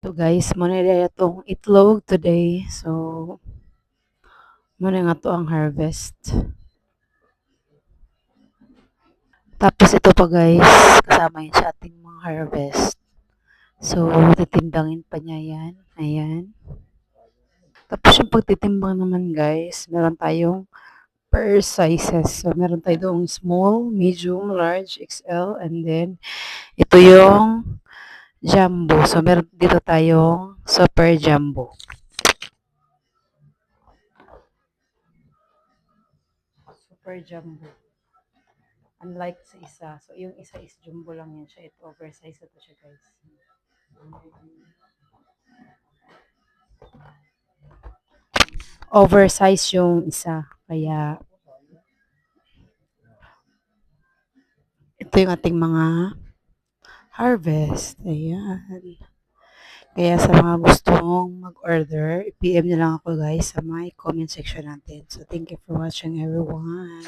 So guys, muna na itong itlog today. So, muna nga to ang harvest. Tapos ito pa guys, kasama yun sa ating mga harvest. So, titimbangin pa niya yan. Ayan. Tapos yung pagtitimbang naman guys, meron tayong per sizes. So, meron tayo doong small, medium, large, XL, and then ito yung jumbo. So, meron dito tayong super jumbo. Super jumbo. Unlike sa isa. So, yung isa is jumbo lang yan siya. Ito, oversize ito siya, guys. Oversize yung isa. Kaya, ito yung ating mga harvest. Ayan. Kaya sa mga gustong mag-order, i-PM nyo lang ako guys sa my comment section natin. So, thank you for watching everyone.